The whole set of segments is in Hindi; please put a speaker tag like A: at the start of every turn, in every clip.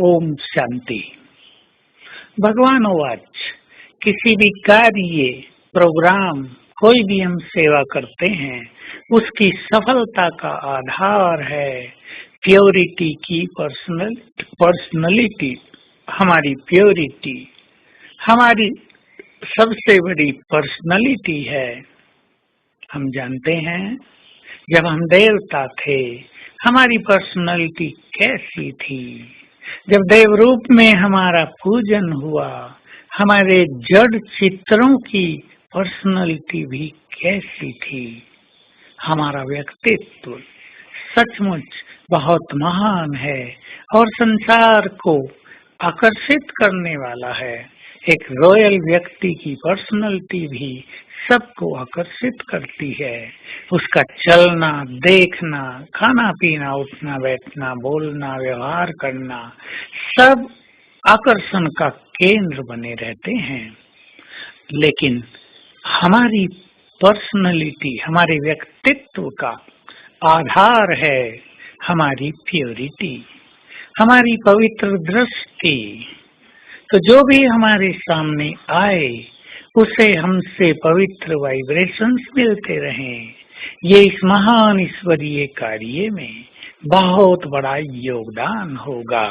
A: ओम शांति। भगवान वाच, किसी भी कार्य, प्रोग्राम, कोई भी हम सेवा करते हैं, उसकी सफलता का आधार है प्योरिटी की पर्सनलिटी। हमारी प्योरिटी हमारी सबसे बड़ी पर्सनलिटी है। हम जानते हैं, जब हम देवता थे, हमारी पर्सनैलिटी कैसी थी। जब देव रूप में हमारा पूजन हुआ, हमारे जड़ चित्रों की पर्सनैलिटी भी कैसी थी। हमारा व्यक्तित्व सचमुच बहुत महान है और संसार को आकर्षित करने वाला है। एक रॉयल व्यक्ति की पर्सनैलिटी भी सबको आकर्षित करती है। उसका चलना, देखना, खाना पीना, उठना बैठना, बोलना, व्यवहार करना, सब आकर्षण का केंद्र बने रहते हैं। लेकिन हमारी पर्सनैलिटी, हमारे व्यक्तित्व का आधार है हमारी प्योरिटी, हमारी पवित्र दृष्टि। तो जो भी हमारे सामने आए, उसे हमसे पवित्र वाइब्रेशंस मिलते रहें। ये इस महान ईश्वरीय कार्य में बहुत बड़ा योगदान होगा।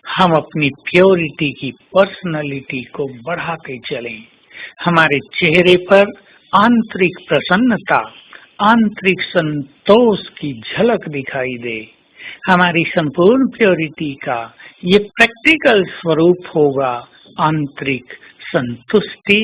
A: हम अपनी प्योरिटी की पर्सनैलिटी को बढ़ाते चलें। हमारे चेहरे पर आंतरिक प्रसन्नता, आंतरिक संतोष की झलक दिखाई दे। हमारी संपूर्ण प्योरिटी का ये प्रैक्टिकल स्वरूप होगा आंतरिक संतुष्टि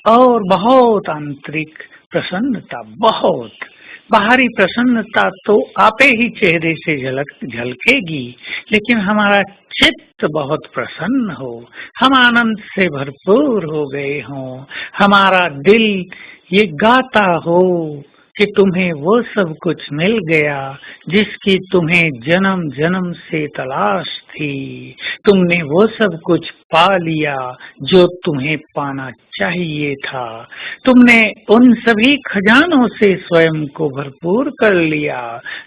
A: और बहुत आंतरिक प्रसन्नता। बहुत बाहरी प्रसन्नता तो आपे ही चेहरे से झलकेगी, लेकिन हमारा चित्त बहुत प्रसन्न हो, हम आनंद से भरपूर हो गए हों, हमारा दिल ये गाता हो कि तुम्हें वो सब कुछ मिल गया जिसकी तुम्हें जन्म जन्म से तलाश थी। तुमने वो सब कुछ पा लिया जो तुम्हें पाना चाहिए था। तुमने उन सभी खजानों से स्वयं को भरपूर कर लिया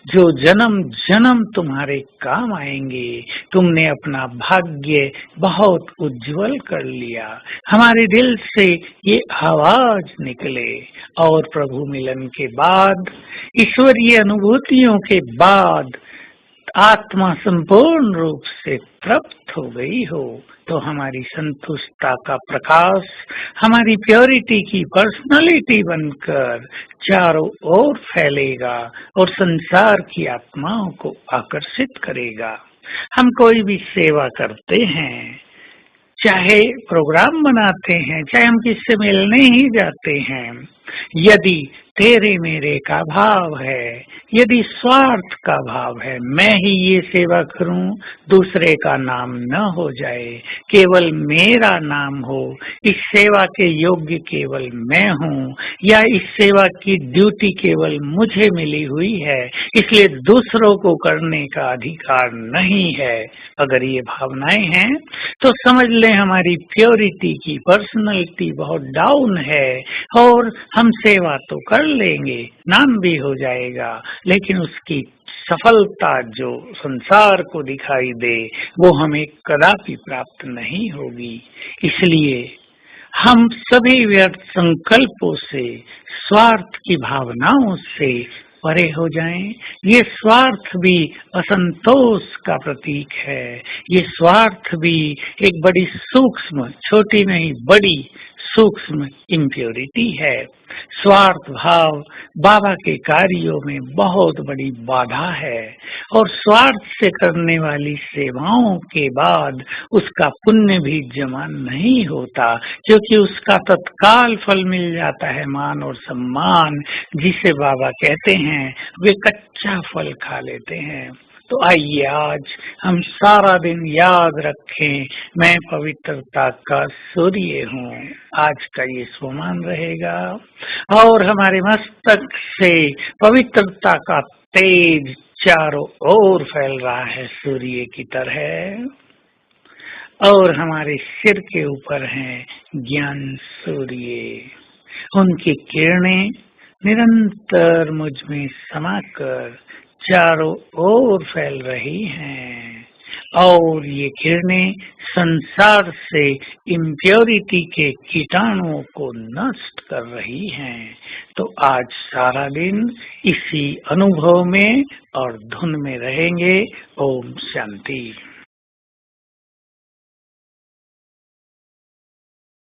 A: जो जन्म जन्म तुम्हारे काम आएंगे। तुमने अपना भाग्य बहुत उज्जवल कर लिया। हमारे दिल से ये आवाज निकले और प्रभु मिलन के बाद, ईश्वरीय अनुभूतियों के बाद आत्मा संपूर्ण रूप से तृप्त हो गई हो, तो हमारी संतुष्टता का प्रकाश हमारी प्योरिटी की पर्सनालिटी बनकर चारों ओर फैलेगा और संसार की आत्माओं को आकर्षित करेगा। हम कोई भी सेवा करते हैं, चाहे प्रोग्राम बनाते हैं, चाहे हम किससे मिलने ही जाते हैं, यदि तेरे मेरे का भाव है, यदि स्वार्थ का भाव है, मैं ही ये सेवा करूं, दूसरे का नाम न हो जाए, केवल मेरा नाम हो, इस सेवा के योग्य केवल मैं हूं, या इस सेवा की ड्यूटी केवल मुझे मिली हुई है, इसलिए दूसरों को करने का अधिकार नहीं है, अगर ये भावनाएं हैं तो समझ लें हमारी प्योरिटी की पर्सनैलिटी बहुत डाउन है और हम सेवा तो कर लेंगे, नाम भी हो जाएगा, लेकिन उसकी सफलता जो संसार को दिखाई दे वो हमें कदापि प्राप्त नहीं होगी। इसलिए हम सभी व्यर्थ संकल्पों से, स्वार्थ की भावनाओं से परे हो जाएं। ये स्वार्थ भी असंतोष का प्रतीक है। ये स्वार्थ भी एक बड़ी सूक्ष्म, छोटी नहीं बड़ी सूक्ष्म इम्प्योरिटी है। स्वार्थ भाव बाबा के कार्यों में बहुत बड़ी बाधा है और स्वार्थ से करने वाली सेवाओं के बाद उसका पुण्य भी जमा नहीं होता, क्योंकि उसका तत्काल फल मिल जाता है, मान और सम्मान, जिसे बाबा कहते हैं वे कच्चा फल खा लेते हैं। तो आइए आज हम सारा दिन याद रखें, मैं पवित्रता का सूर्य हूँ। आज का ये स्वमान रहेगा और हमारे मस्तक से पवित्रता का तेज चारों ओर फैल रहा है सूर्य की तरह, और हमारे सिर के ऊपर हैं ज्ञान सूर्य। उनकी किरणें निरंतर मुझ में समाकर चारों ओर फैल रही हैं। और ये किरणें संसार से इम्प्योरिटी के कीटाणुओं को नष्ट कर रही हैं। तो आज सारा दिन इसी अनुभव में और धुन में रहेंगे। ओम शांति।